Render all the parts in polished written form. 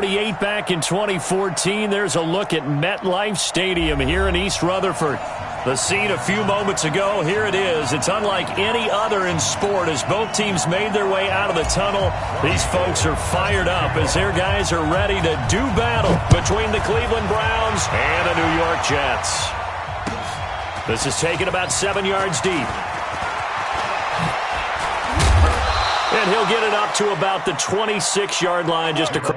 48 back in 2014. There's a look at MetLife Stadium here in East Rutherford. The scene a few moments ago, here it is. It's unlike any other in sport as both teams made their way out of the tunnel. These folks are fired up as their guys are ready to do battle between the Cleveland Browns and the New York Jets. This is taken about 7 yards deep. And he'll get it up to about the 26-yard line just across.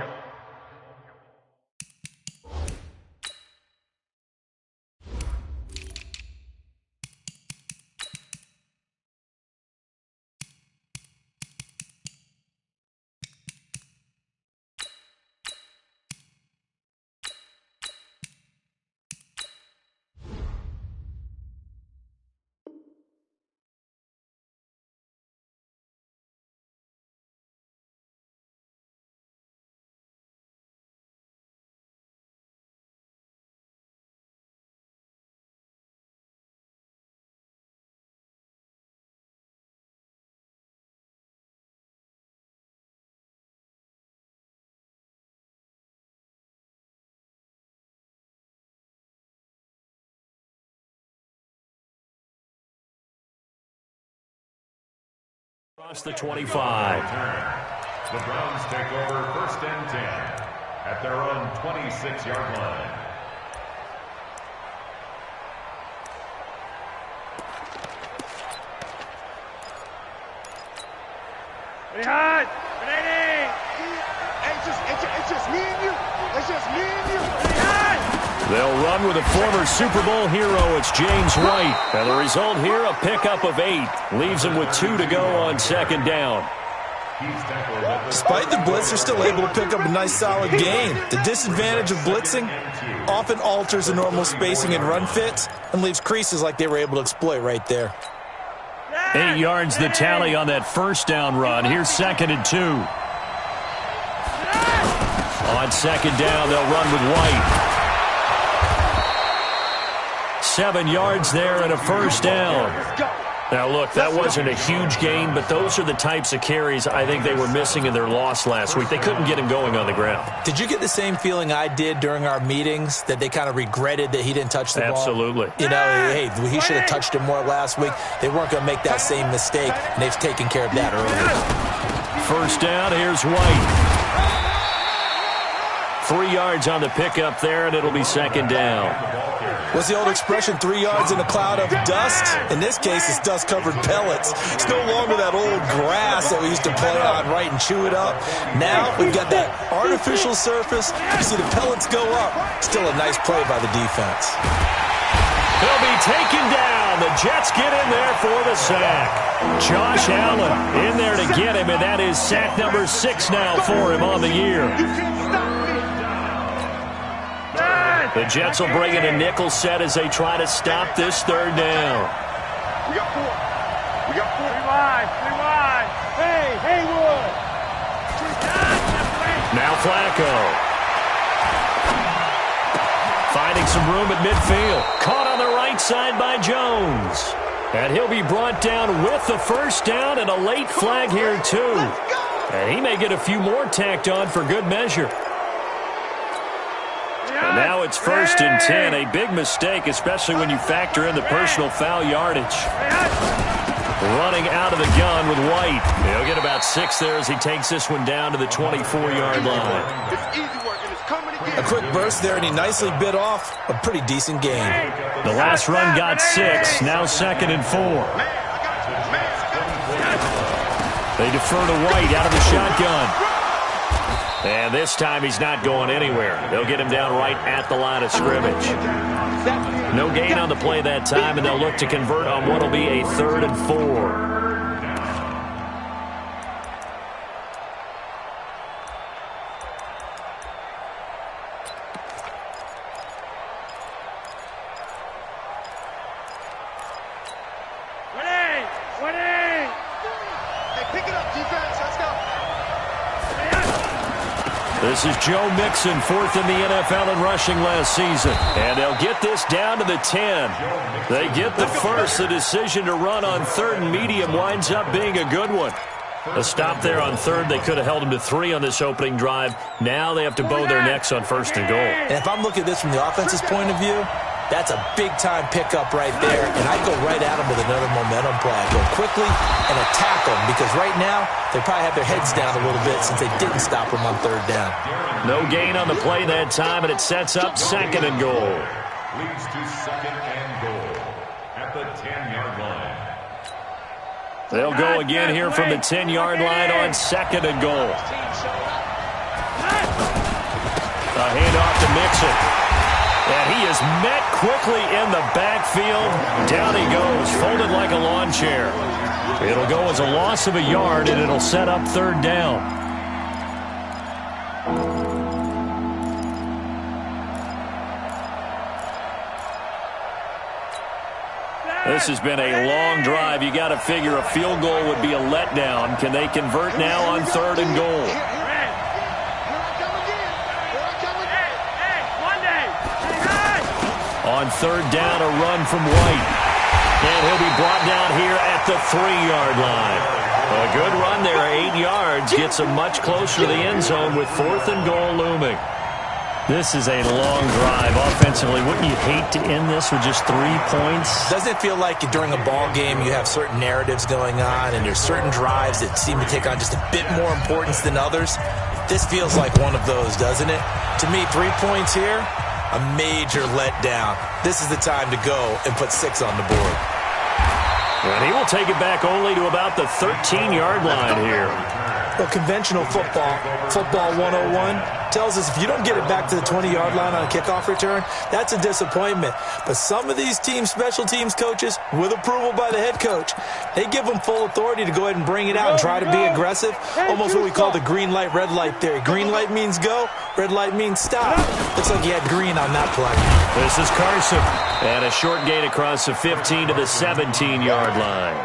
Across the 25. The Browns take over 1st and 10 at their own 26-yard line. Behind! It's just me and you. It's just me and you. Behind! They'll run with a former Super Bowl hero. It's James White. And the result here, a pickup of 8. Leaves him with 2 to go on 2nd down. Despite the blitz, they're still able to pick up a nice, solid gain. The disadvantage of blitzing often alters the normal spacing and run fits and leaves creases like they were able to exploit right there. 8 yards the tally on that 1st down run. Here's 2nd and 2. On 2nd down, they'll run with White. 7 yards there and a 1st down. Now, look, that wasn't a huge gain, but those are the types of carries I think they were missing in their loss last week. They couldn't get him going on the ground. Did you get the same feeling I did during our meetings, that they kind of regretted that he didn't touch the ball? Absolutely. You know, hey, he should have touched it more last week. They weren't going to make that same mistake, and they've taken care of that earlier. 1st down, here's White. 3 yards on the pickup there, and it'll be 2nd down. What's the old expression, 3 yards in a cloud of dust? In this case, it's dust-covered pellets. It's no longer that old grass that we used to play on, right, and chew it up. Now we've got that artificial surface. You see the pellets go up. Still a nice play by the defense. He'll be taken down. The Jets get in there for the sack. Josh Allen in there to get him, and that is sack number 6 now for him on the year. The Jets will bring in a nickel set as they try to stop this 3rd down. We got 4. We got 4. 3 wide. Hey, Haywood. Now Flacco. Finding some room at midfield. Caught on the right side by Jones. And he'll be brought down with the 1st down and a late flag here too. And he may get a few more tacked on for good measure. And now it's 1st and 10. A big mistake, especially when you factor in the personal foul yardage. Running out of the gun with White. He'll get about 6 there as he takes this one down to the 24-yard line. A quick burst there, and he nicely bit off a pretty decent gain. The last run got 6. Now 2nd and 4. They defer to White out of the shotgun. And this time he's not going anywhere. They'll get him down right at the line of scrimmage. No gain on the play that time, and they'll look to convert on what will be a 3rd and 4. This is Joe Mixon, 4th in the NFL in rushing last season. And they'll get this down to the 10. They get the 1st. The decision to run on 3rd and medium winds up being a good one. A stop there on third. They could have held them to 3 on this opening drive. Now they have to bow their necks on first and goal. And if I'm looking at this from the offense's point of view, that's a big-time pickup right there, and I go right at them with another momentum play. I go quickly and attack them because right now they probably have their heads down a little bit since they didn't stop them on third down. No gain on the play that time, and it sets up second and goal. Leads to second and goal at the 10-yard line. They'll go again here from the 10-yard line on second and goal. A handoff to Mixon. And he is met quickly in the backfield. Down he goes, folded like a lawn chair. It'll go as a loss of a yard, and it'll set up third down. This has been a long drive. You got to figure a field goal would be a letdown. Can they convert now on third and goal? On third down, a run from White. And he'll be brought down here at the 3-yard line. A good run there, 8 yards. Gets him much closer to the end zone with fourth and goal looming. This is a long drive offensively. Wouldn't you hate to end this with just 3 points? Doesn't it feel like during a ball game you have certain narratives going on and there's certain drives that seem to take on just a bit more importance than others? This feels like one of those, doesn't it? To me, 3 points here, a major letdown. This is the time to go and put 6 on the board. And he will take it back only to about the 13-yard line here. Well, conventional football 101, tells us if you don't get it back to the 20-yard line on a kickoff return, that's a disappointment. But some of these teams, special teams coaches, with approval by the head coach, they give them full authority to go ahead and bring it out and try to be aggressive. Almost what we call the green light, red light theory. Green light means go, red light means stop. Looks like he had green on that play. This is Carson. And a short gain across the 15 to the 17-yard line.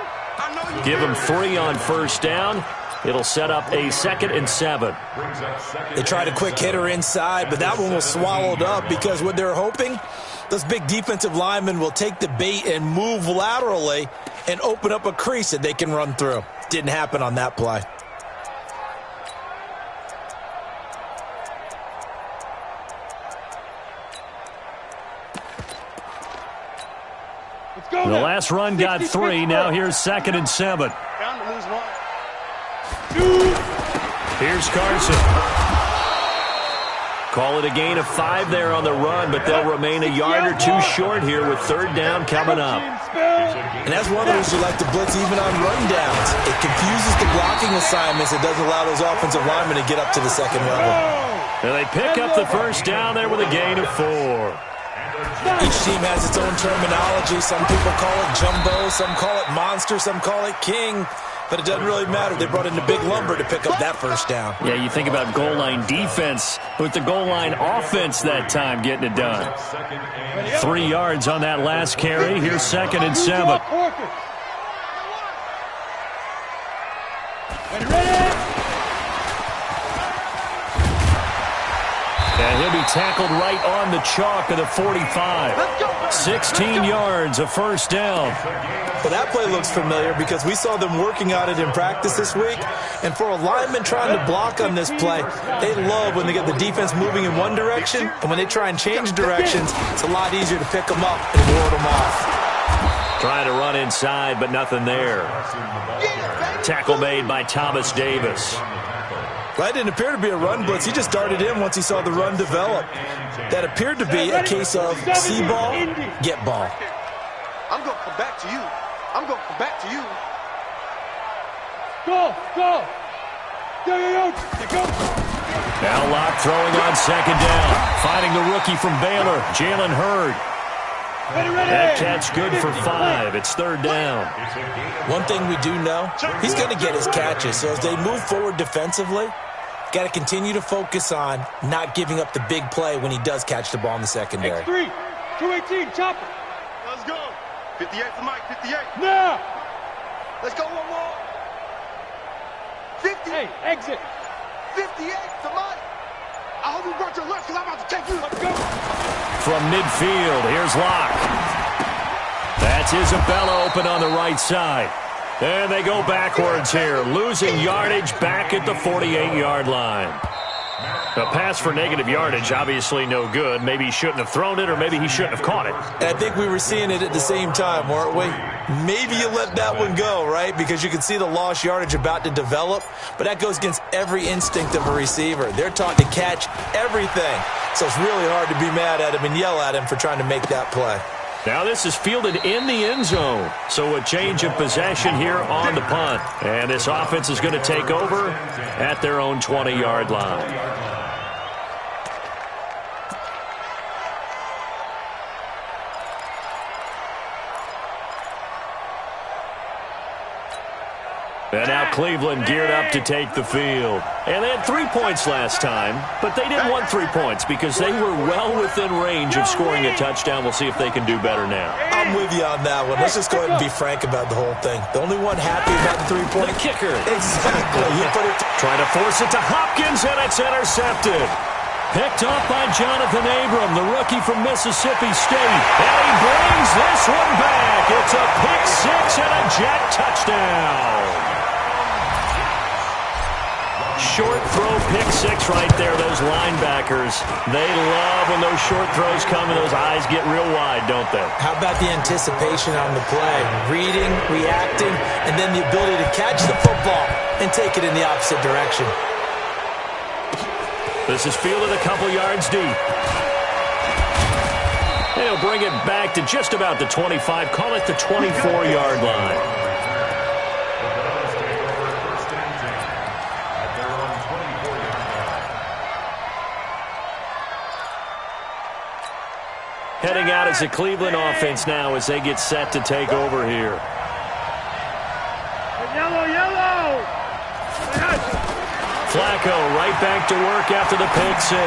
Give him 3 on first down. It'll set up a 2nd and 7. They tried a quick hitter inside, but that one was swallowed up because what they're hoping, those big defensive linemen will take the bait and move laterally and open up a crease that they can run through. Didn't happen on that play. The last run got 3. Now here's 2nd and 7. Here's Carson. Call it a gain of 5 there on the run, but they'll remain a yard or 2 short here with third down coming up. And that's one of those who like to blitz even on rundowns. It confuses the blocking assignments. It doesn't allow those offensive linemen to get up to the second level. And they pick up the first down there with a gain of 4. Each team has its own terminology. Some people call it jumbo, some call it monster, some call it king. But it doesn't really matter. They brought in the big lumber to pick up that first down. Yeah, you think about goal line defense with the goal line offense that time getting it done. 3 yards on that last carry. Here's 2nd and 7. And he'll be tackled right on the chalk of the 45. 16 yards, a first down. Well, that play looks familiar because we saw them working on it in practice this week. And for a lineman trying to block on this play, they love when they get the defense moving in one direction. And when they try and change directions, it's a lot easier to pick them up and ward them off. Trying to run inside, but nothing there. Tackle made by Thomas Davis. That didn't appear to be a run blitz. He just darted in once he saw the run develop. That appeared to be a case of see ball, get ball. I'm going to come back to you. I'm going to come back to you. Go, go. Go. Now Locke throwing on second down. Finding the rookie from Baylor, Jalen Hurd. That catch good for 5. It's third down. One thing we do know, he's going to get his catches. So as they move forward defensively, got to continue to focus on not giving up the big play when he does catch the ball in the secondary. X3, 218, chopper. Let's go. 58 to Mike, 58. Now. Let's go one more. 50. Hey, exit. 58 to Mike. I hope you brought your lunch because I'm about to take you. Let's go. From midfield, here's Locke. That's Isabella open on the right side. And they go backwards here, losing yardage back at the 48-yard line. A pass for negative yardage, obviously no good. Maybe he shouldn't have thrown it, or maybe he shouldn't have caught it. And I think we were seeing it at the same time, weren't we? Maybe you let that one go, right? Because you can see the lost yardage about to develop, but that goes against every instinct of a receiver. They're taught to catch everything. So it's really hard to be mad at him and yell at him for trying to make that play. Now this is fielded in the end zone. So a change of possession here on the punt. And this offense is going to take over at their own 20-yard line. And now Cleveland geared up to take the field. And they had 3 points last time, but they didn't want 3 points because they were well within range of scoring a touchdown. We'll see if they can do better now. I'm with you on that one. Let's just go ahead and be frank about the whole thing. The only one happy about the 3-point. The kicker. Exactly. You put it trying to force it to Hopkins, and it's intercepted. Picked off by Jonathan Abram, the rookie from Mississippi State. And he brings this one back. It's a pick-6 and a jet touchdown. Short throw pick-6 right there, those linebackers. They love when those short throws come and those eyes get real wide, don't they? How about the anticipation on the play? Reading, reacting, and then the ability to catch the football and take it in the opposite direction. This is fielded a couple yards deep. They'll bring it back to just about the 25. Call it the 24-yard line. Heading out as a Cleveland offense now as they get set to take over here. Yellow! Flacco right back to work after the pick-6.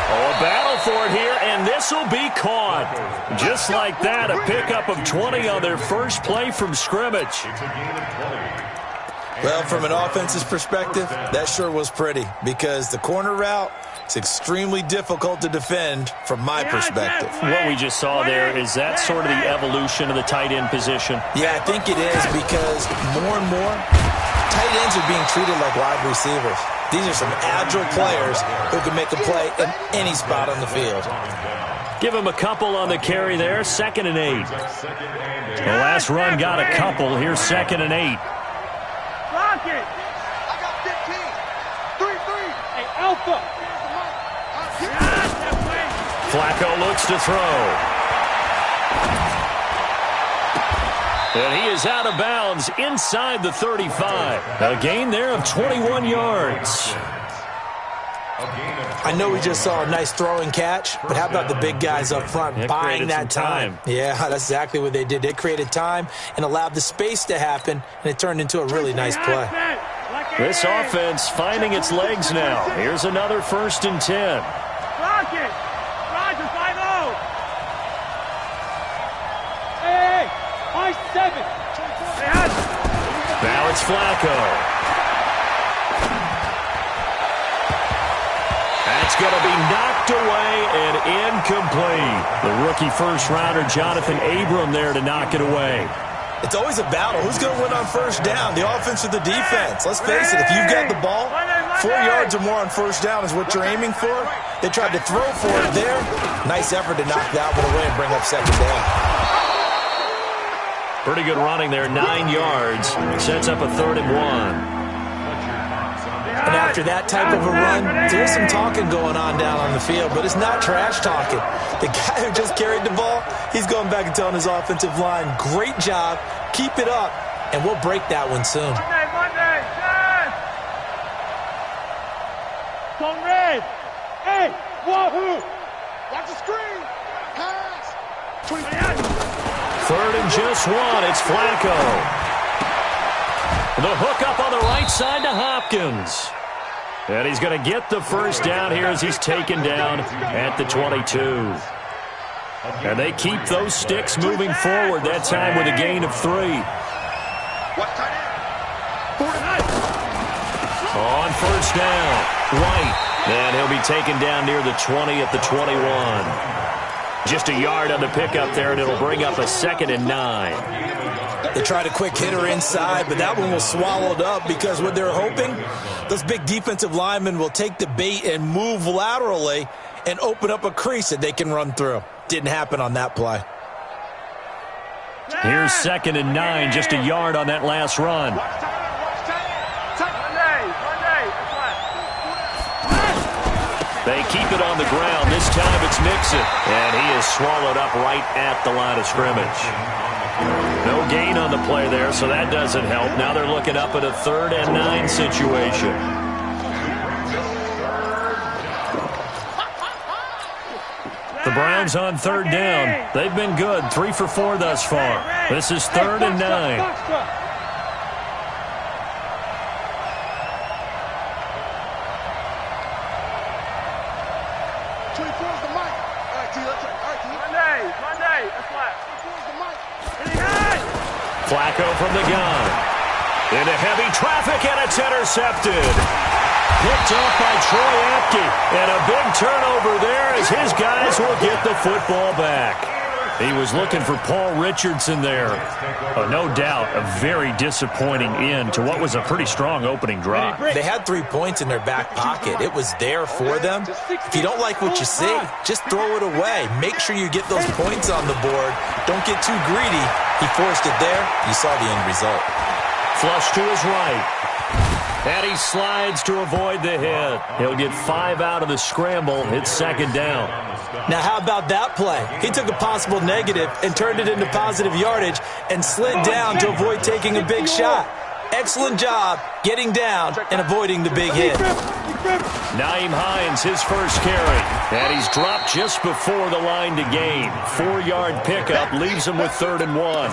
Oh, a battle for it here, and this will be caught. Just like that, a pickup of 20 on their first play from scrimmage. Well, from an offensive perspective, that sure was pretty because the corner route is extremely difficult to defend from my perspective. What we just saw there, is that sort of the evolution of the tight end position? Yeah, I think it is because more and more tight ends are being treated like wide receivers. These are some agile players who can make a play in any spot on the field. Give him a couple on the carry there, 2nd and 8. The last run got a couple. Here's 2nd and 8. Block it! I got 15. 3-3. Hey, Alpha! Flacco looks to throw. And he is out of bounds inside the 35. A gain there of 21 yards. I know we just saw a nice throwing catch, but how about the big guys up front buying that time? Yeah, that's exactly what they did. They created time and allowed the space to happen, and it turned into a really nice play. This offense finding its legs now. Here's another 1st and 10. Block it! Roger, 5-0! Hey! 5-7! Now it's Flacco. That's going to be knocked away and incomplete. The rookie first-rounder Jonathan Abram there to knock it away. It's always a battle. Who's going to win on first down, the offense or the defense? Let's face it, if you've got the ball, 4 yards or more on first down is what you're aiming for. They tried to throw for it there. Nice effort to knock that one away and bring up 2nd down. Pretty good running there, 9 yards. Sets up a 3rd and 1. And after that type of a run, there's some talking going on down on the field, but it's not trash talking. The guy who just carried the ball, he's going back and telling his offensive line, great job, keep it up, and we'll break that one soon. Monday, Tom Red! Hey, wahoo! Watch the screen! Pass! 3rd and just 1, it's Flacco. The hook up on the right side to Hopkins. And he's going to get the first down here as he's taken down at the 22. And they keep those sticks moving forward, that time with a gain of 3. On first down, White. And he'll be taken down near the 20 at the 21. Just a yard on the pickup there, and it'll bring up a 2nd and 9. They tried a quick hitter inside, but that one was swallowed up because what they're hoping, those big defensive linemen will take the bait and move laterally and open up a crease that they can run through. Didn't happen on that play. Here's 2nd and 9, just a yard on that last run. They keep it on the ground. This time it's Mixon, and he is swallowed up right at the line of scrimmage. No gain on the play there, so that doesn't help. Now they're looking up at a 3rd and 9 situation. The Browns on 3rd down. They've been good, 3 for 4 thus far. This is 3rd and 9. Flacco from the gun. Into heavy traffic, and it's intercepted. Picked off by Troy Apke. And a big turnover there as his guys will get the football back. He was looking for Paul Richardson there. No doubt, a very disappointing end to what was a pretty strong opening drive. They had 3 points in their back pocket. It was there for them. If you don't like what you see, just throw it away. Make sure you get those points on the board. Don't get too greedy. He forced it there. You saw the end result. Flush to his right. And he slides to avoid the hit. He'll get 5 out of the scramble. It's 2nd down. Now, how about that play? He took a possible negative and turned it into positive yardage and slid down to avoid taking a big shot. Excellent job getting down and avoiding the big hit. Nyheim Hines, his first carry. And he's dropped just before the line to gain. 4-yard pickup leaves him with 3rd and 1.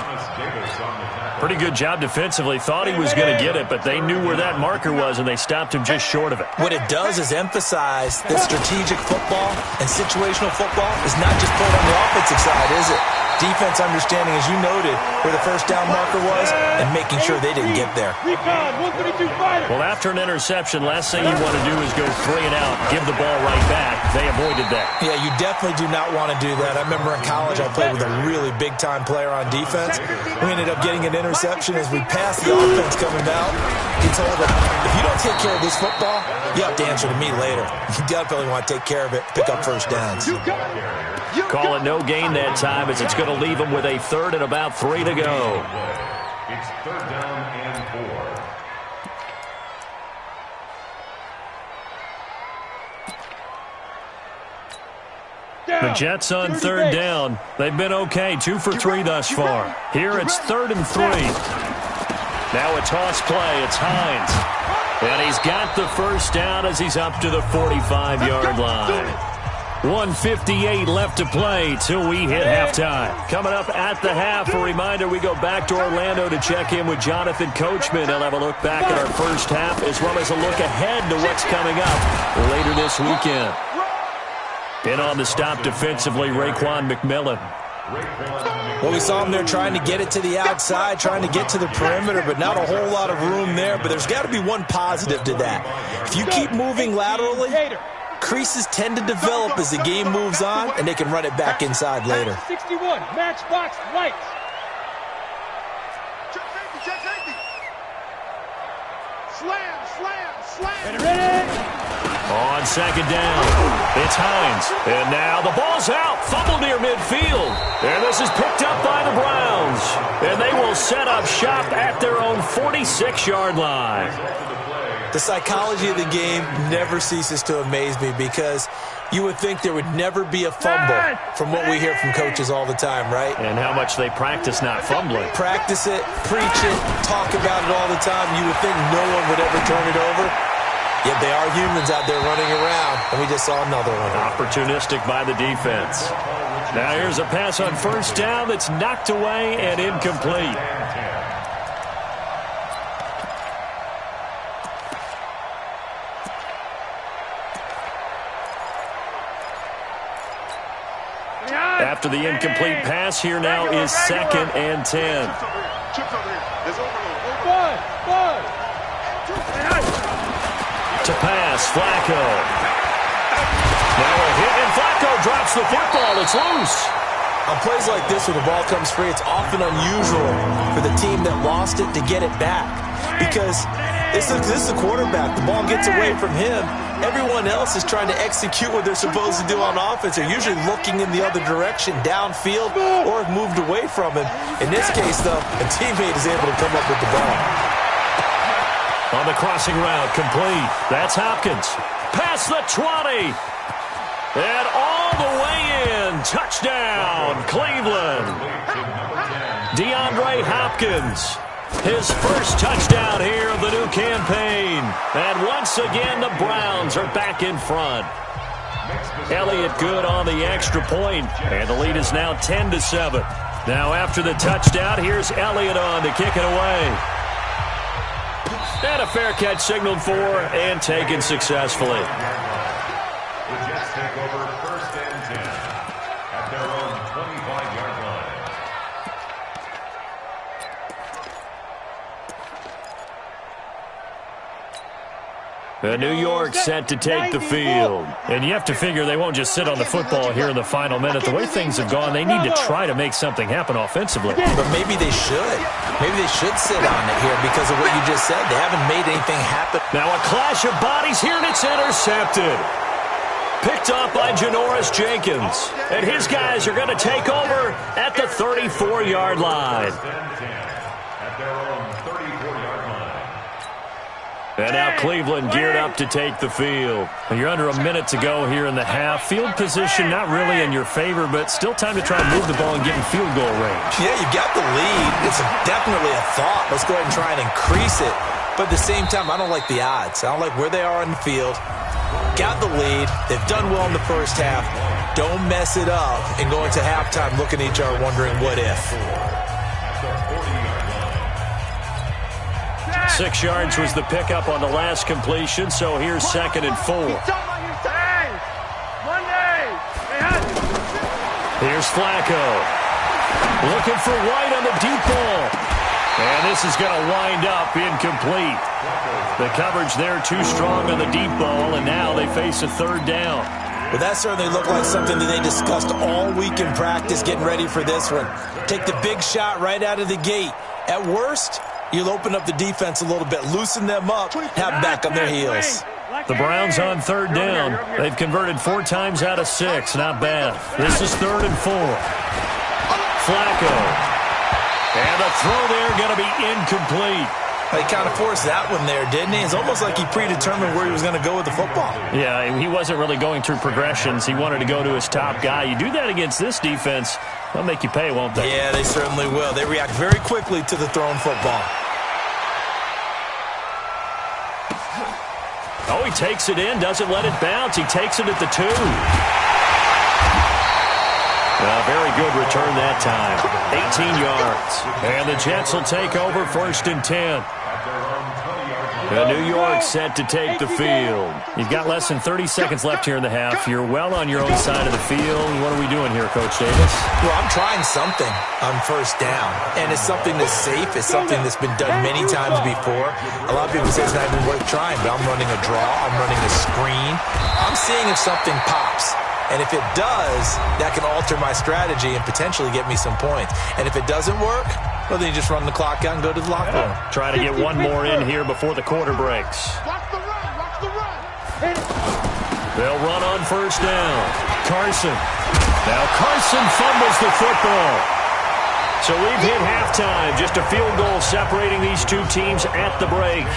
Pretty good job defensively. Thought he was going to get it, but they knew where that marker was, and they stopped him just short of it. What it does is emphasize that strategic football and situational football is not just played on the offensive side, is it? Defense understanding, as you noted, where the first down marker was and making sure they didn't get there. Well, after an interception, last thing you want to do is go 3 and out, give the ball right back. They avoided that. Yeah, you definitely do not want to do that. I remember in college I played with a really big-time player on defense. We ended up getting an interception as we passed the offense coming out. He told them, if you don't take care of this football, you have to answer to me later. You definitely want to take care of it, pick up first downs. Call it no gain that time as it's going to leave him with a 3rd and about 3 to go. It's 3rd down and 4. The Jets on 3rd down. They've been okay, 2 for 3 thus far. Here it's 3rd and 3. Now a toss play. It's Hines. And he's got the first down as he's up to the 45-yard line. 1:58 left to play till we hit halftime. Coming up at the half, a reminder we go back to Orlando to check in with Jonathan Coachman. He'll have a look back at our first half as well as a look ahead to what's coming up later this weekend. In on the stop defensively, Raekwon McMillan. Well, we saw him there trying to get it to the outside, trying to get to the perimeter, but not a whole lot of room there. But there's got to be one positive to that. If you keep moving laterally, creases tend to develop as the game moves on, and they can run it back inside later. 61, matchbox lights. Slam. Ready? On 2nd down, it's Hines. And now the ball's out. Fumble near midfield. And this is picked up by the Browns. And they will set up shop at their own 46-yard line. The psychology of the game never ceases to amaze me because you would think there would never be a fumble from what we hear from coaches all the time, right? And how much they practice not fumbling. Practice it, preach it, talk about it all the time. You would think no one would ever turn it over. Yet they are humans out there running around, and we just saw another one. Opportunistic by the defense. Now here's a pass on first down that's knocked away and incomplete. After the incomplete pass, here now is 2nd and 10. To pass, Flacco. Now a hit and And Flacco drops the football. It's loose. On plays like this, when the ball comes free, it's often unusual for the team that lost it to get it back. Because this is the quarterback. The ball gets away from him. Everyone else is trying to execute what they're supposed to do on offense. They're usually looking in the other direction, downfield, or have moved away from him. In this case, though, a teammate is able to come up with the ball. On the crossing route, complete. That's Hopkins. Past the 20. And all the way in. Touchdown, Cleveland. DeAndre Hopkins. His first touchdown here of the new campaign. And once again, the Browns are back in front. Elliott good on the extra point, and the lead is now 10-7. Now after the touchdown, here's Elliott on to kick it away. And a fair catch signaled for and taken successfully. The Jets take over first and 10 at their own 25-yard line. New York set to take the field. And you have to figure they won't just sit on the football here in the final minute. The way things have gone, they need to try to make something happen offensively. But maybe they should. Maybe they should sit on it here because of what you just said. They haven't made anything happen. Now a clash of bodies here, and it's intercepted. Picked up by Janoris Jenkins. And his guys are going to take over at the 34-yard line. At their own 34-yard line. And now Cleveland geared up to take the field. You're under a minute to go here in the half. Field position not really in your favor, but still time to try and move the ball and get in field goal range. Yeah, you got the lead. It's definitely a thought. Let's go ahead and try and increase it. But at the same time, I don't like the odds. I don't like where they are on the field. Got the lead. They've done well in the first half. Don't mess it up and go into halftime looking at each other wondering what if. 6 yards was the pickup on the last completion, so here's 2nd and 4. Here's Flacco. Looking for White on the deep ball. And this is going to wind up incomplete. The coverage there too strong on the deep ball, and now they face a 3rd down. Well, that certainly looked like something that they discussed all week in practice getting ready for this one. Take the big shot right out of the gate. At worst, you'll open up the defense a little bit, loosen them up, have them back on their heels. The Browns on 3rd down. They've converted 4 times out of 6. Not bad. This is 3rd and 4. Flacco. And the throw there going to be incomplete. He kind of forced that one there, didn't he? It's almost like he predetermined where he was going to go with the football. Yeah, he wasn't really going through progressions. He wanted to go to his top guy. You do that against this defense, they'll make you pay, won't they? Yeah, they certainly will. They react very quickly to the thrown football. Oh, he takes it in, doesn't let it bounce. He takes it at the 2. Very good return that time. 18 yards. And the Jets will take over 1st and 10. New York set to take the field. You've got less than 30 seconds left here in the half. You're well on your own side of the field. What are we doing here, Coach Davis? Well, I'm trying something on 1st down. And it's something that's safe. It's something that's been done many times before. A lot of people say it's not even worth trying, but I'm running a draw. I'm running a screen. I'm seeing if something pops. And if it does, that can alter my strategy and potentially get me some points. And if it doesn't work, well, then you just run the clock out and go to the locker room. Try to get one more in here before the quarter breaks. Watch the run. Watch the run. They'll run on 1st down. Carson. Now Carson fumbles the football. So we've hit halftime. Just a field goal separating these two teams at the break.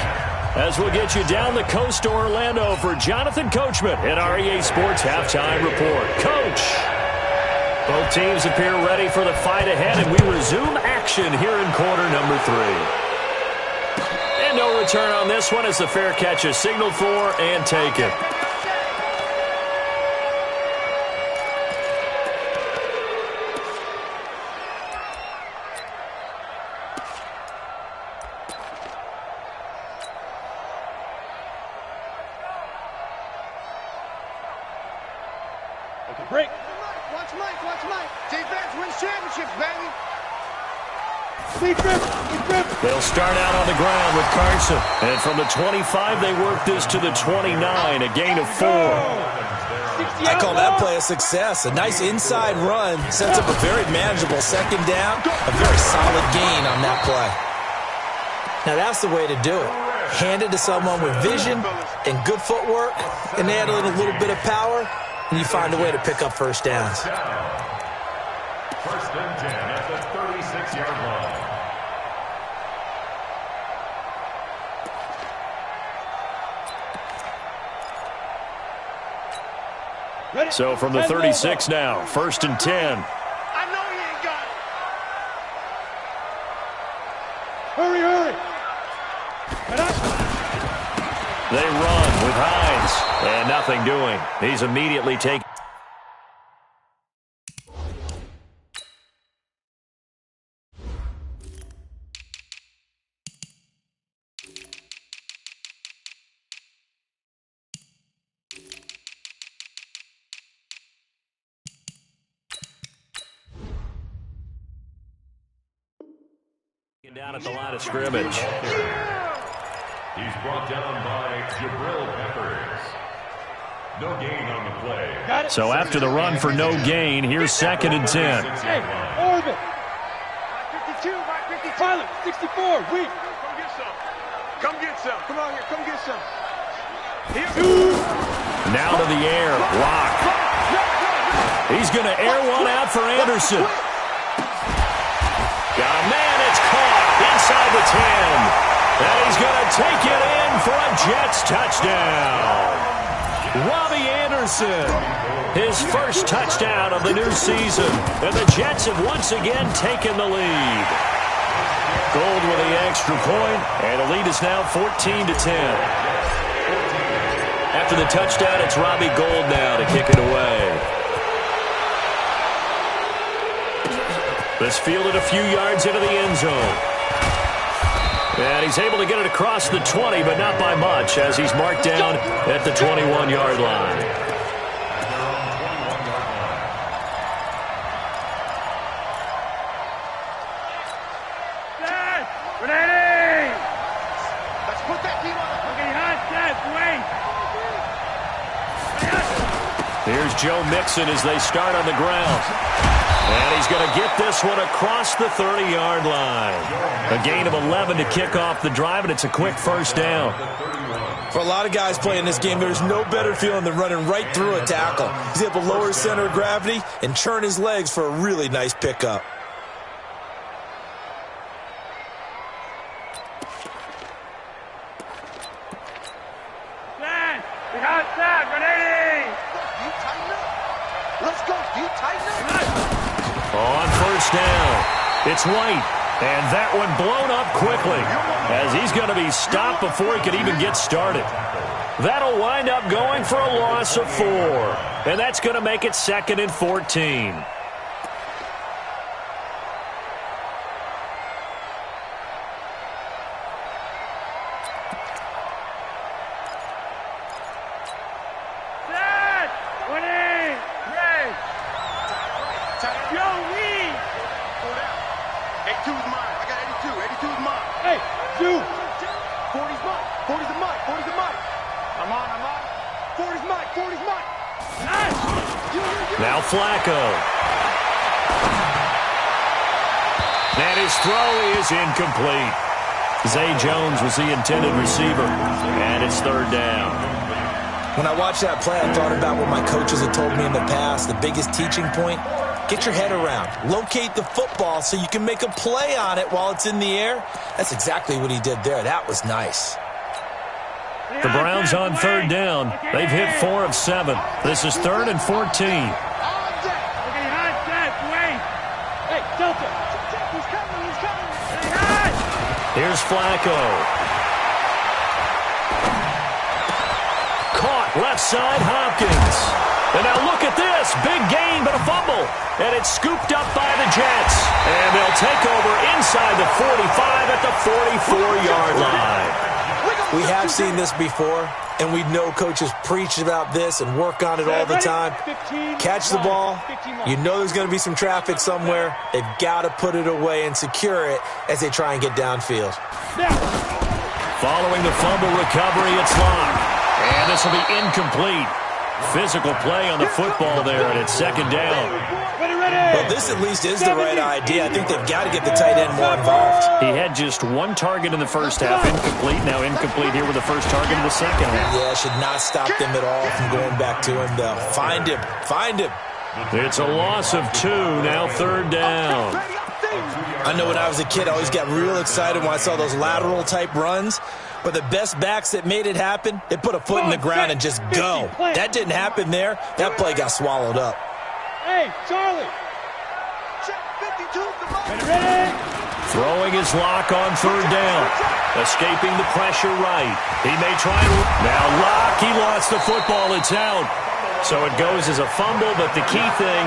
As we'll get you down the coast to Orlando for Jonathan Coachman at our EA Sports Halftime Report. Coach, both teams appear ready for the fight ahead, and we resume action here in quarter number 3. And no return on this one as the fair catch is signaled for and taken. Break. Watch Mike. Defense wins championships, baby. They'll start out on the ground with Carson. And from the 25, they work this to the 29, a gain of 4. I call that play a success. A nice inside run sets up a very manageable second down. A very solid gain on that play. Now that's the way to do it. Hand it to someone with vision and good footwork, and add a little bit of power, and you find a way to pick up first downs. First and 10 at the 36-yard line. So from the 36 now, first and 10. I know he ain't got it. Hurry. They run with Hines, and nothing doing. He's immediately taken. Down at the line of scrimmage. He's brought down by Jabril Peppers. No gain on the play. So after the run for no gain, here's second and 10. Hey, Orbit. 52, 55, 64, weak. Come get some. Come on here, come get some. Here. Now to the air, Rock. He's going to air one out for Anderson. Got a man, it's caught inside the 10. And he's going to take it in for a Jets touchdown. Robbie Anderson, his first touchdown of the new season. And the Jets have once again taken the lead. Gold with the extra point, and the lead is now 14-10. After the touchdown, it's Robbie Gould now to kick it away. This fielded a few yards into the end zone. And he's able to get it across the 20, but not by much, as he's marked down at the 21-yard line. Let's put that team on. Here's Joe Mixon as they start on the ground. And he's going to get this one across the 30-yard line. A gain of 11 to kick off the drive, and it's a quick first down. For a lot of guys playing this game, there's no better feeling than running right through a tackle. He's able to lower his center of gravity and turn his legs for a really nice pickup. Let's go. You tighten up. On first down, it's White. And that one blown up quickly as he's going to be stopped before he could even get started. That'll wind up going for a loss of 4. And that's going to make it second and 14. Now Flacco. And his throw is incomplete. Zay Jones was the intended receiver, and it's third down. When I watched that play, I thought about what my coaches had told me in the past. The biggest teaching point, get your head around. Locate the football so you can make a play on it while it's in the air. That's exactly what he did there. That was nice. The Browns on third down. They've hit 4 of 7. This is third and 14. Here's Flacco. Caught left side, Hopkins. And now look at this. Big gain, but a fumble. And it's scooped up by the Jets. And they'll take over inside the 45 at the 44-yard line. We have seen this before, and we know coaches preach about this and work on it all the time. Catch the ball. You know there's going to be some traffic somewhere. They've got to put it away and secure it as they try and get downfield. Following the fumble recovery, it's Locke. And this will be incomplete. Physical play on the football there, and it's second down. Well, this at least is the right idea. I think they've got to get the tight end more involved. He had just one target in the first half, incomplete. Now incomplete here with the first target in the second half. Yeah, should not stop them at all from going back to him, though. Find him. Find him. It's a loss of 2, now third down. I know when I was a kid, I always got real excited when I saw those lateral-type runs. But the best backs that made it happen, they put a foot in the ground and just go. That didn't happen there. That play got swallowed up. Hey, Charlie. Check 52. Ready? Throwing his lock on third down. Escaping the pressure right. He may try to... Now Lock, he lost the football. It's out. So it goes as a fumble, but the key thing,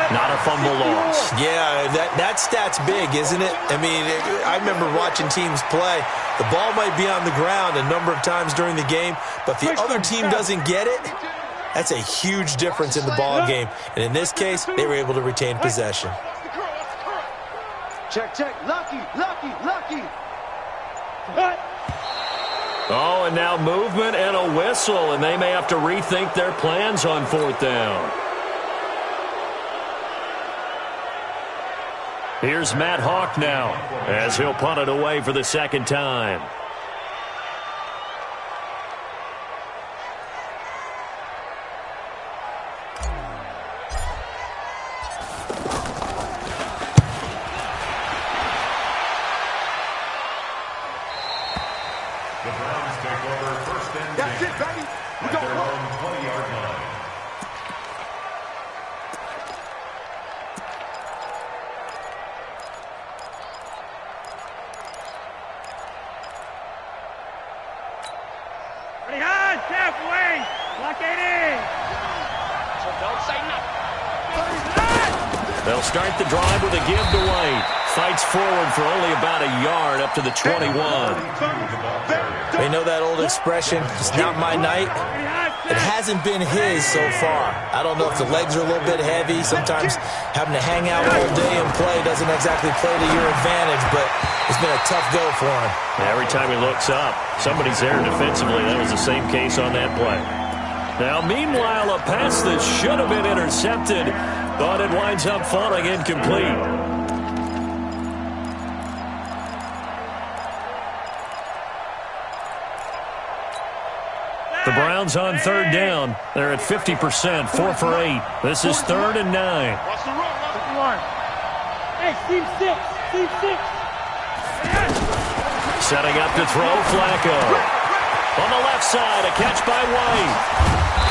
not a fumble loss. Yeah, that stat's big, isn't it? I mean, I remember watching teams play. The ball might be on the ground a number of times during the game, but if the other team doesn't get it, that's a huge difference in the ball game. And in this case, they were able to retain possession. Check. Lucky. Oh, and now movement and a whistle, and they may have to rethink their plans on fourth down. Here's Matt Hawk now, as he'll punt it away for the second time. The Browns take over first and 10. That's it, baby. We At go their own 20-yard line. Ready, hands, halfway. Lock it in. So don't say nothing. They'll start the drive with a give to White. Fights forward for only about a yard up to the 21. You know that old expression, it's not my night? It hasn't been his so far. I don't know if the legs are a little bit heavy. Sometimes having to hang out all day and play doesn't exactly play to your advantage, but it's been a tough go for him. Every time he looks up, somebody's there defensively. That was the same case on that play. Now, meanwhile, a pass that should have been intercepted, but it winds up falling incomplete. The Browns on third down. They're at 50%, 4 for 8. This is 3rd and 9. Watch the run. Hey, team 6. Setting up to throw, Flacco. On the left side, a catch by White.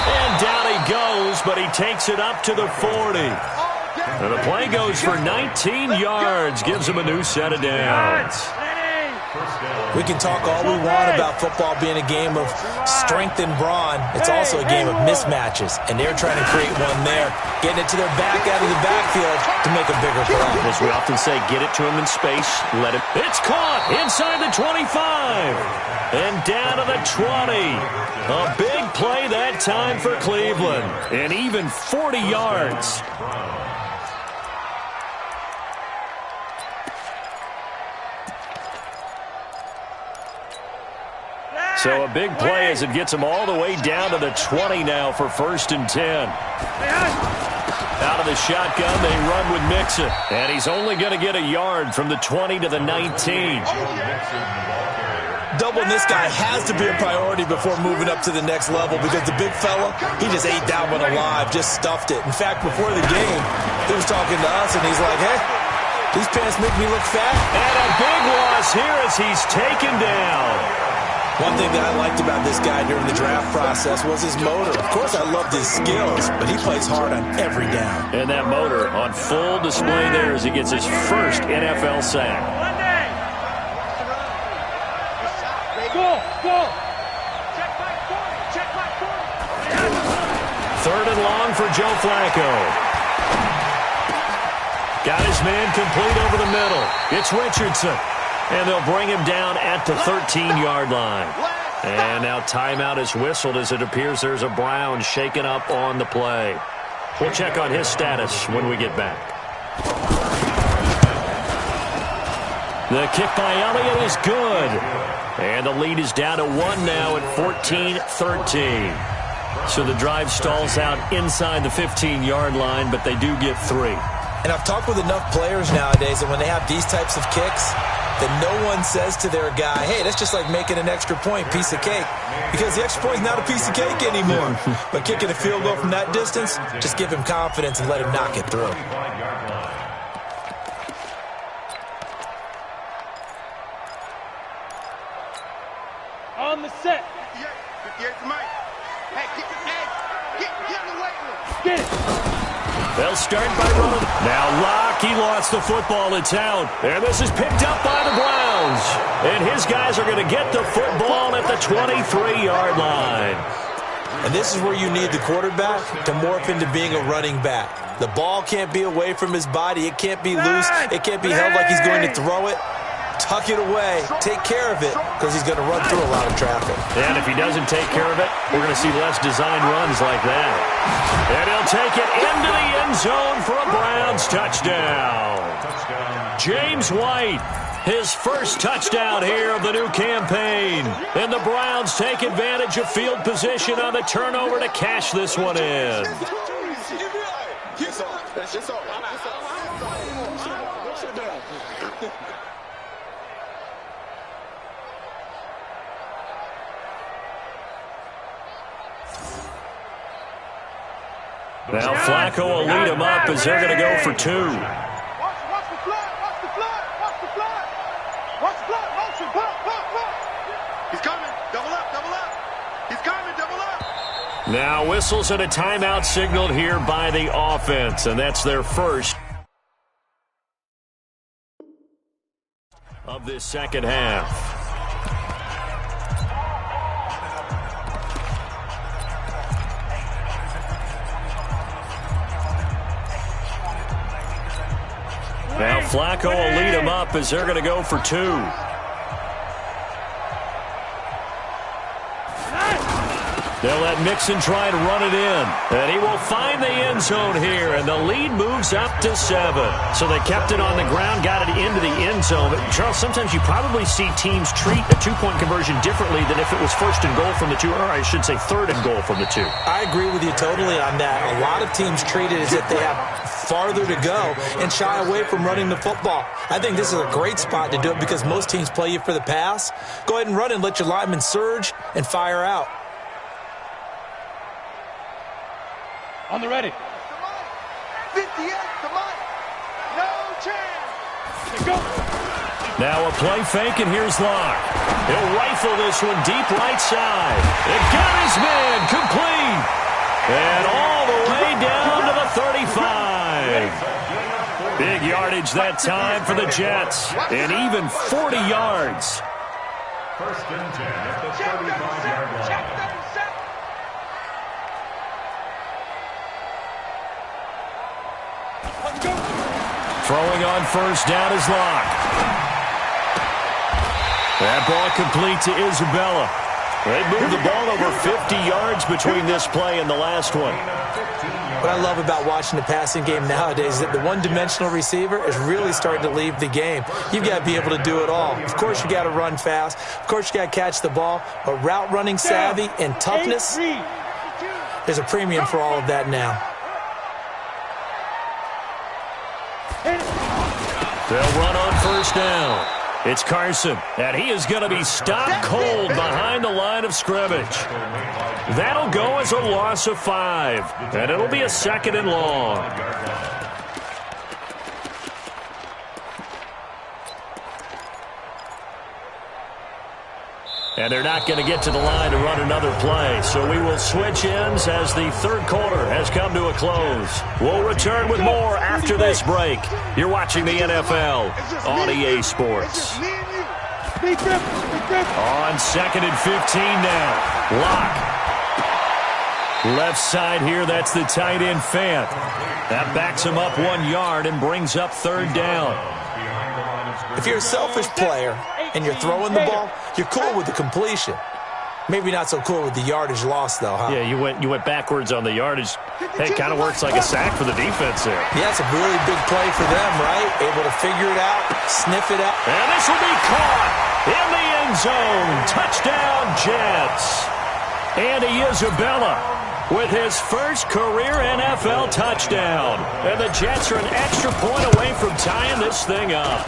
And down he goes, but he takes it up to the 40. And the play goes for 19 yards, gives him a new set of downs. We can talk all we want about football being a game of strength and brawn. It's also a game of mismatches, and they're trying to create one there, getting it to their back out of the backfield to make a bigger play. As we often say, get it to him in space, let it. It's caught inside the 25 and down to the 20. A big play that time for Cleveland, and even 40 yards. So a big play as it gets him all the way down to the 20 now for 1st and 10. Out of the shotgun, they run with Mixon. And he's only going to get a yard from the 20 to the 19. Doubling this guy has to be a priority before moving up to the next level because the big fella, he just ate that one alive, just stuffed it. In fact, before the game, he was talking to us, and he's like, hey, these pants make me look fat. And a big loss here as he's taken down. One thing that I liked about this guy during the draft process was his motor. Of course, I loved his skills, but he plays hard on every down. And that motor on full display there as he gets his first NFL sack. Go. 3rd and long for Joe Flacco. Got his man complete over the middle. It's Richardson. And they'll bring him down at the 13-yard line. And now timeout is whistled as it appears there's a Brown shaken up on the play. We'll check on his status when we get back. The kick by Elliott is good. And the lead is down to 1 now at 14-13. So the drive stalls out inside the 15-yard line, but they do get 3. And I've talked with enough players nowadays that when they have these types of kicks, that no one says to their guy, hey, that's just like making an extra point, piece of cake. Because the extra point is not a piece of cake anymore. But kicking a field goal from that distance, just give him confidence and let him knock it through. On the set. Get it. They'll start by running. Now Locke, he lost the football. It's out. And this is picked up by the Browns. And his guys are going to get the football at the 23-yard line. And this is where you need the quarterback to morph into being a running back. The ball can't be away from his body. It can't be loose. It can't be held like he's going to throw it. Tuck it away. Take care of it because he's going to run through a lot of traffic. And if he doesn't take care of it, we're going to see less designed runs like that. And he'll take it into the end zone for a Browns touchdown. James White, his first touchdown here of the new campaign. And the Browns take advantage of field position on the turnover to cash this one in. Now Flacco will lead him up as they're going to go for 2. Watch the flat. Watch the flat. Watch the flat. Watch the flat. Motion. Pop. He's coming. Double up. He's coming. Double up. Now whistles and a timeout signaled here by the offense, and that's their first of this second half. Now Flacco will lead him up as they're going to go for 2. They'll let Mixon try to run it in. And he will find the end zone here. And the lead moves up to 7. So they kept it on the ground, got it into the end zone. But, Charles, sometimes you probably see teams treat a two-point conversion differently than if it was first and goal from the 2, or I should say third and goal from the 2. I agree with you totally on that. A lot of teams treat it as if they have farther to go and shy away from running the football. I think this is a great spot to do it because most teams play you for the pass. Go ahead and run and let your linemen surge and fire out. On the ready. 58, come on. No chance. Go. Now a play fake, and here's Locke. He'll rifle this one deep right side. It got his man complete. And all the way down to the 35. Big yardage that time for the Jets. And even 40 yards. First and 10 at the 35-yard line. Throwing on first down is Locke. That ball complete to Isabella. They moved the ball over 50 yards between this play and the last one. What I love about watching the passing game nowadays is that the one-dimensional receiver is really starting to leave the game. You've got to be able to do it all. Of course, you got to run fast. Of course, you got to catch the ball. But route running savvy and toughness, there's a premium for all of that now. They'll run on first down. It's Carson, and he is going to be stopped cold behind the line of scrimmage. That'll go as a loss of 5, and it'll be a second and long. And they're not going to get to the line to run another play. So we will switch ends as the third quarter has come to a close. We'll return with more after this break. You're watching the NFL on EA Sports. On second and 15 now. Locke. Left side here, that's the tight end Fant. That backs him up 1 yard and brings up third down. If you're a selfish player and you're throwing the ball, you're cool with the completion. Maybe not so cool with the yardage loss, though, huh? Yeah, you went backwards on the yardage. Hey, it kind of works like a sack for the defense there. Yeah, it's a really big play for them, right? Able to figure it out, sniff it out. And this will be caught in the end zone. Touchdown, Jets. Andy Isabella with his first career NFL touchdown. And the Jets are an extra point away from tying this thing up.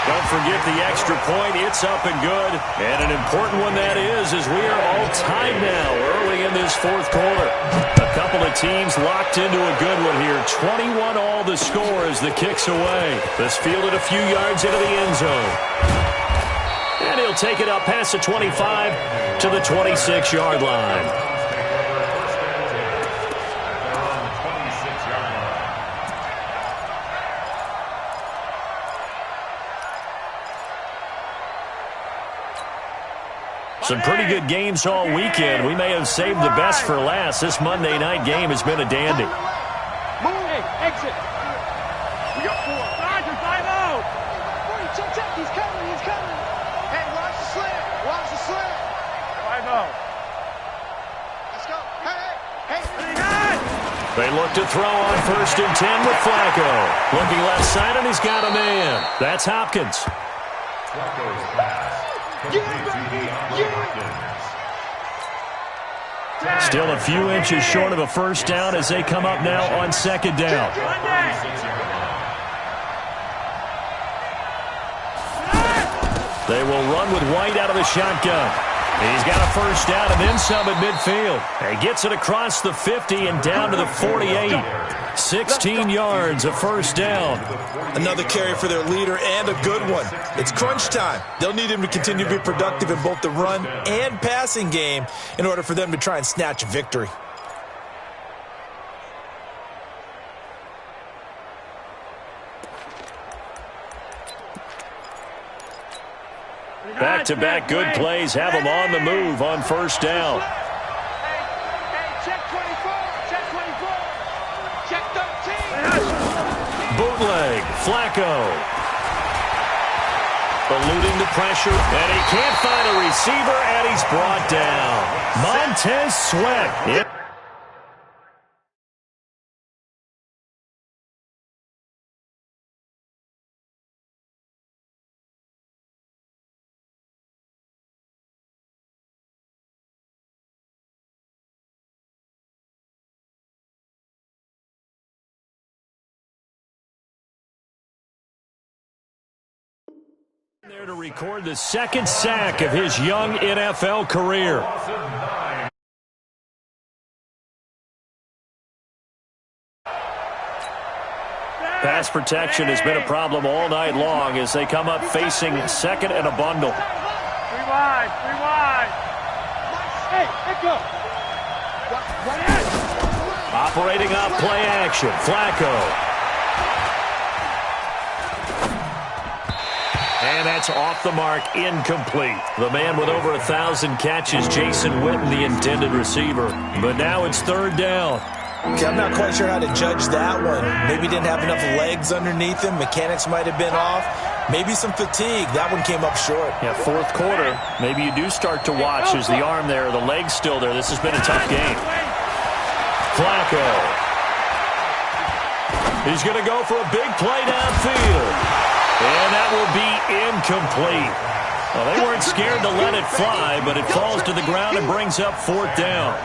Don't forget the extra point. It's up and good. And an important one that is, as we are all tied now early in this fourth quarter. A couple of teams locked into a good one here. 21 all the score as the kick's away. This fielded a few yards into the end zone. And he'll take it up past the 25 to the 26-yard line. Some pretty good games all weekend. We may have saved the best for last. This Monday night game has been a dandy. Move, exit. We got 4. Roger, 5-0. Check. He's coming. Hey, watch the slant. Watch the slant. 5-0. Let's go. Hey. They look to throw on 1st and 10 with Flacco. Looking left side, and he's got a man. That's Hopkins. Flacco's pass. Still a few inches short of a first down as they come up now on 2nd down. They will run with White out of the shotgun. He's got a first down and then some at midfield. He gets it across the 50 and down to the 48. 16 yards, a first down. Another carry for their leader and a good one. It's crunch time. They'll need him to continue to be productive in both the run and passing game in order for them to try and snatch a victory. Back-to-back good plays have them on the move on first down. Check 24. Check 13. Bootleg, Flacco. Eluding the pressure, and he can't find a receiver, and he's brought down. Montez Sweat. Yep. There to record the second sack of his young NFL career. Pass protection has been a problem all night long as they come up facing second and a bundle. 3 wide. Hey, let go. Operating off play action, Flacco. And that's off the mark, incomplete. The man with over 1,000 catches, Jason Witten, the intended receiver. But now it's 3rd down. Okay, I'm not quite sure how to judge that one. Maybe didn't have enough legs underneath him. Mechanics might have been off. Maybe some fatigue. That one came up short. Yeah, 4th quarter. Maybe you do start to watch. There's the arm there, the leg's still there. This has been a tough game. Flacco. He's going to go for a big play downfield. And that will be incomplete. Well, they weren't scared to let it fly, but it falls to the ground and brings up 4th down.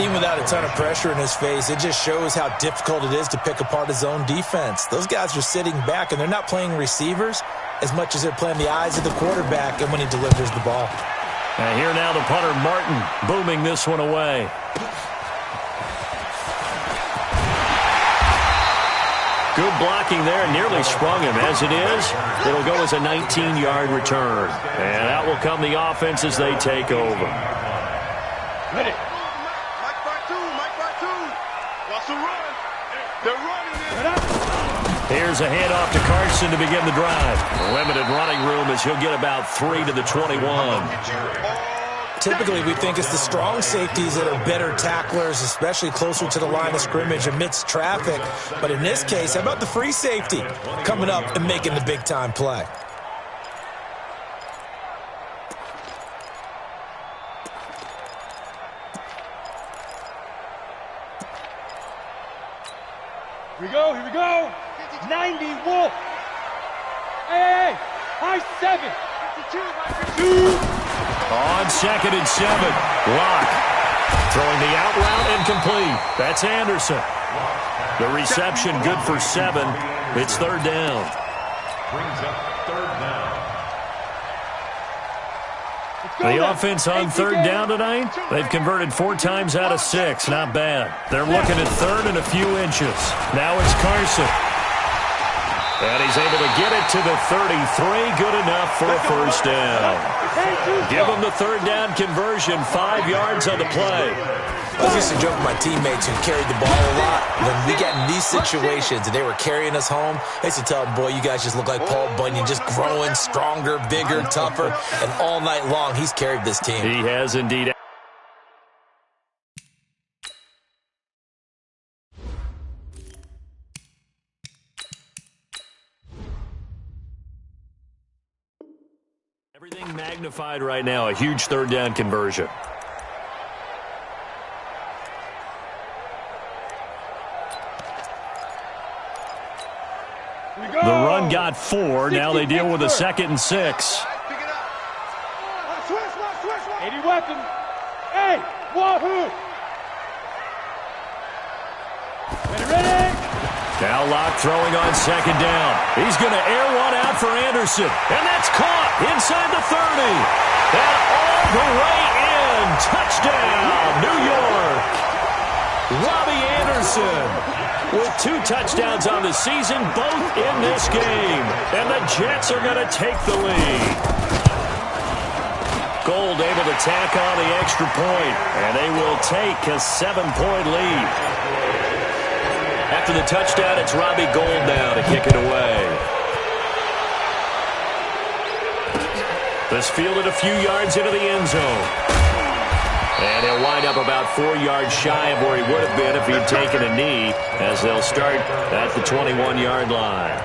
Even without a ton of pressure in his face, it just shows how difficult it is to pick apart his own defense. Those guys are sitting back, and they're not playing receivers as much as they're playing the eyes of the quarterback and when he delivers the ball. And here now the punter, Martin, booming this one away. Good blocking there, nearly sprung him. As it is, it'll go as a 19-yard return. And out will come the offense as they take over. Ready. Mike by two. Wants to run. They're running it. Here's a handoff to Carson to begin the drive. Limited running room as he'll get about 3 to the 21. Typically, we think it's the strong safeties that are better tacklers, especially closer to the line of scrimmage amidst traffic. But in this case, how about the free safety coming up and making the big-time play? Here we go. 90 Wolf. Hey. High 7. 52. On 2nd and 7. Lock. Throwing the out route and complete. That's Anderson. The reception good for 7. It's third down. Brings up third down. The offense on third down tonight, they've converted 4 times out of 6. Not bad. They're looking at third and a few inches. Now it's Carson. And he's able to get it to the 33. Good enough for a first down. Give him the third down conversion. 5 yards on the play. I used to joke with my teammates who carried the ball a lot. When we got in these situations and they were carrying us home, I used to tell them, boy, you guys just look like Paul Bunyan, just growing stronger, bigger, tougher. And all night long, he's carried this team. He has indeed. Everything magnified right now. A huge third down conversion. The run got 4. Now they deal with a 2nd and 6. 80 weapon. Hey, wahoo! Ready? Now Locke throwing on 2nd down. He's going to air one out for Anderson. And that's caught inside the 30. And all the way in. Touchdown, New York. Robbie Anderson with 2 touchdowns on the season, both in this game. And the Jets are going to take the lead. Gold able to tack on the extra point, and they will take a 7-point lead. After the touchdown, it's Robbie Gold now to kick it away. This fielded a few yards into the end zone. And he'll wind up about 4 yards shy of where he would have been if he'd taken a knee, as they'll start at the 21-yard line.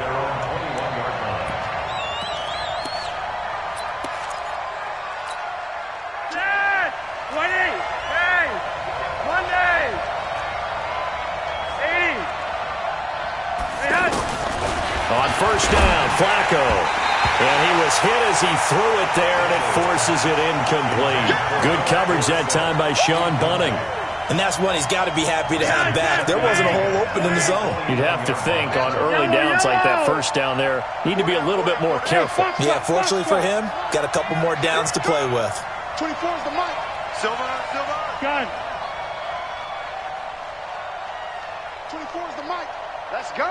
On first down, Flacco. And he was hit as he threw it there, and it forces it incomplete. Good coverage that time by Sean Bunting. And that's one he's got to be happy to have back. There wasn't a hole open in the zone. You'd have to think on early downs like that first down there, need to be a little bit more careful. Yeah, fortunately for him, got a couple more downs to play with. 24 is the mic. Silva. Gun. 24 is the mic. Let's go.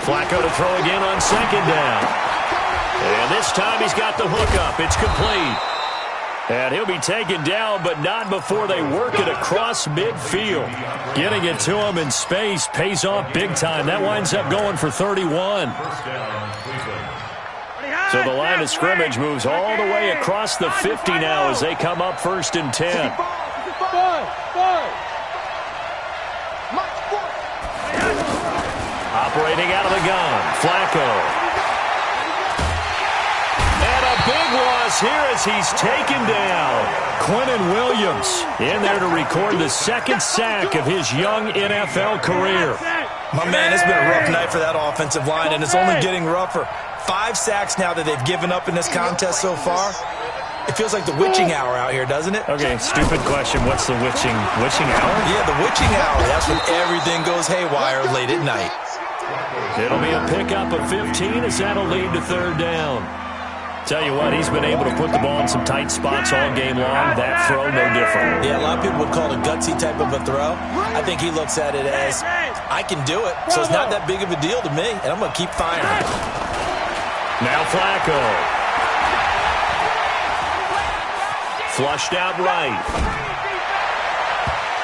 Flacco to throw again on 2nd down. And this time he's got the hookup. It's complete. And he'll be taken down, but not before they work it across midfield. Getting it to him in space pays off big time. That winds up going for 31. So the line of scrimmage moves all the way across the 50 now as they come up 1st and 10. Operating out of the gun, Flacco. And a big loss here as he's taken down. Quinnen Williams in there to record the 2nd sack of his young NFL career. My man, it's been a rough night for that offensive line, and it's only getting rougher. 5 sacks now that they've given up in this contest so far. It feels like the witching hour out here, doesn't it? Okay, stupid question. What's the witching hour? Yeah, the witching hour. That's when everything goes haywire late at night. It'll be a pickup of 15 as that'll lead to 3rd down. Tell you what, he's been able to put the ball in some tight spots all game long. That throw, no different. Yeah, a lot of people would call it a gutsy type of a throw. I think he looks at it as, I can do it, so it's not that big of a deal to me, and I'm going to keep firing. Now Flacco. Flushed out right.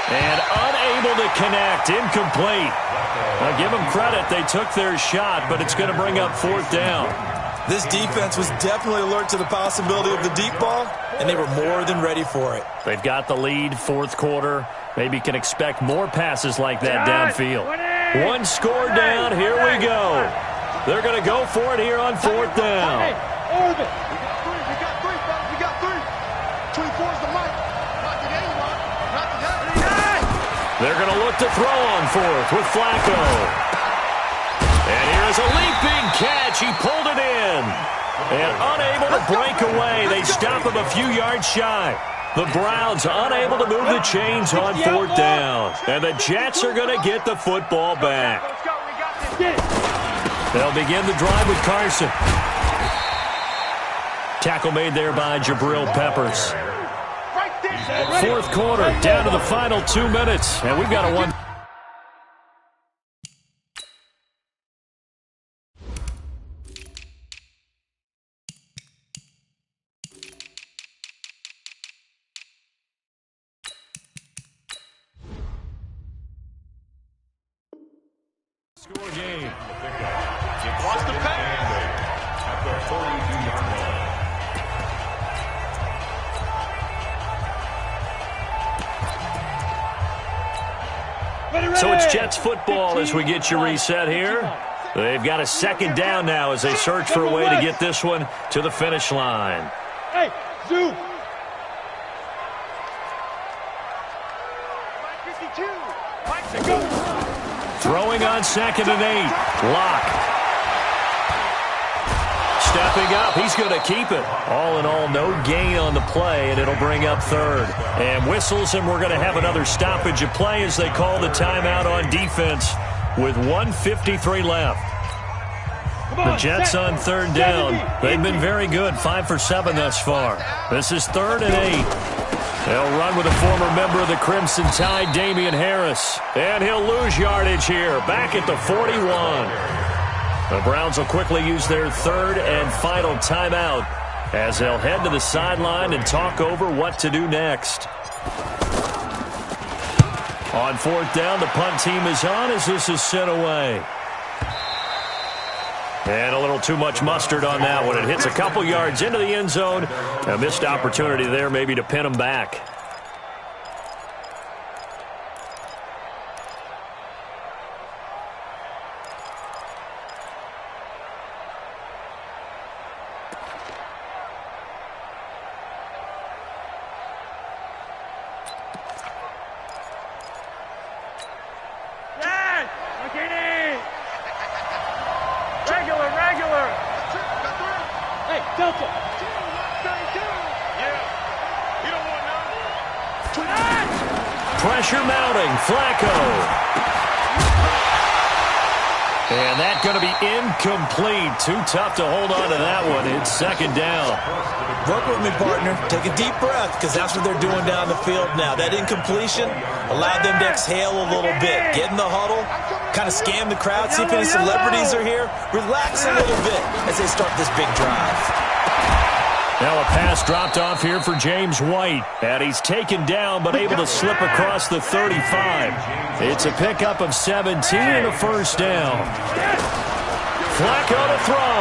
And unable to connect. Incomplete. Now give them credit. They took their shot, but it's going to bring up 4th down. This defense was definitely alert to the possibility of the deep ball, and they were more than ready for it. They've got the lead, 4th quarter. Maybe can expect more passes like that downfield. 1 score down. Here we go. They're going to go for it here on 4th down. Orbit. We got 3, fellas. We got 3. 24 is the mic. Knock it in, Rock. Knock it in. They're going to look to throw on 4th with Flacco. And here's a leaping catch. He pulled it in. And unable to break away. They stop him a few yards shy. The Browns unable to move the chains on 4th down. And the Jets are going to get the football back. They'll begin the drive with Carson. Tackle made there by Jabril Peppers. 4th quarter, down to the final 2 minutes. And we've got a one. Score game. Lost the pass. At the 42-yard line. So it's Jets football as we get you reset here. They've got a 2nd down now as they search for a way to get this one to the finish line. Hey, Zoo. 52. Throwing on 2nd and 8. Lock. Stepping up. He's going to keep it. All in all, no gain on the play, and it'll bring up 3rd. And whistles, and we're going to have another stoppage of play as they call the timeout on defense with 1:53 left. The Jets on 3rd down. They've been very good, 5 for 7 thus far. This is 3rd and 8. They'll run with a former member of the Crimson Tide, Damian Harris. And he'll lose yardage here, back at the 41. The Browns will quickly use their 3rd and final timeout as they'll head to the sideline and talk over what to do next. On 4th down, the punt team is on as this is sent away. And a little too much mustard on that one. It hits a couple yards into the end zone. A missed opportunity there maybe to pin them back. Pressure mounting. Flacco. And that's going to be incomplete. Too tough to hold on to that one. It's 2nd down. Work with me, partner. Take a deep breath, because that's what they're doing down the field now. That incompletion allowed them to exhale a little bit. Get in the huddle, kind of scan the crowd, see if any celebrities are here. Relax a little bit as they start this big drive. Now a pass dropped off here for James White. And he's taken down but able to slip across the 35. It's a pickup of 17 and a 1st down. Flacco to throw.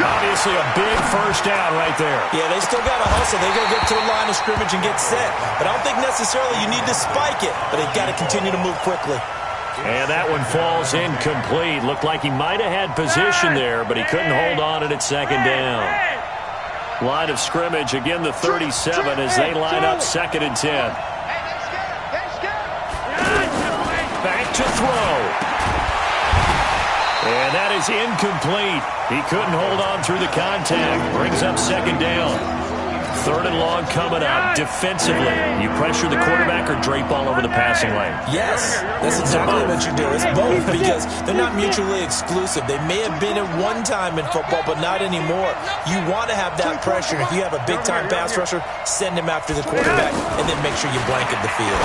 Obviously a big 1st down right there. Yeah, they still got to hustle. They got to get to the line of scrimmage and get set. But I don't think necessarily you need to spike it. But they've got to continue to move quickly. And that one falls incomplete. Looked like he might have had position there, but he couldn't hold on it at 2nd down. Line of scrimmage, again the 37 as they line up 2nd and 10. Back to throw. And that is incomplete. He couldn't hold on through the contact. Brings up 2nd down. 3rd and long coming up. Defensively, you pressure the quarterback or drape all over the passing lane? Yes, that's exactly what you do. It's both, because they're not mutually exclusive. They may have been at one time in football, but not anymore. You want to have that pressure. If you have a big-time pass rusher, send him after the quarterback, and then make sure you blanket the field.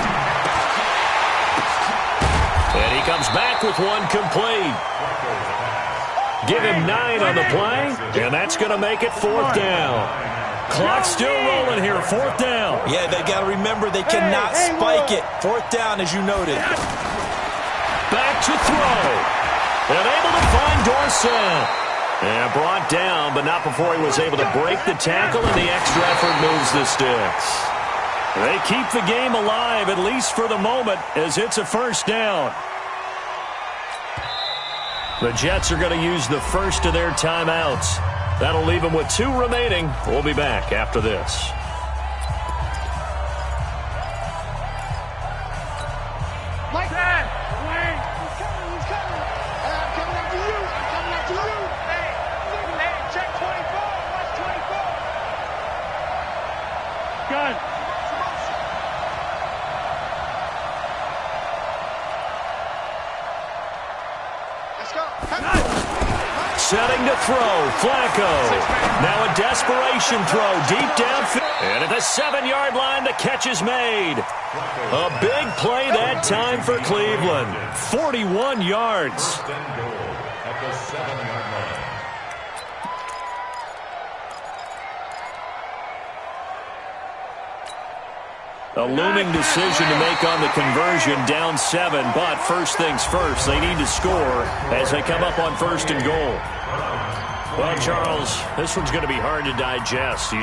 And he comes back with one complete. Give him 9 on the play, and that's going to make it 4th down. Clock still rolling here, 4th down. Yeah, they got to remember they cannot spike it. 4th down, as you noted. Back to throw. And able to find Dorsett. And brought down, but not before he was able to break the tackle, and the extra effort moves the sticks. They keep the game alive, at least for the moment, as it's a 1st down. The Jets are going to use the first of their timeouts. That'll leave them with 2 remaining. We'll be back after this. Like that. He's coming. I'm coming after you. gun. Let's go. Setting to throw, Flacco. Now a desperation throw deep downfield. And at the 7-yard line, the catch is made. A big play that time for Cleveland. 41 yards. First and goal at the 7-yard line. A looming decision to make on the conversion, down 7, but first things first, they need to score as they come up on 1st and goal. Well, Charles, this one's going to be hard to digest.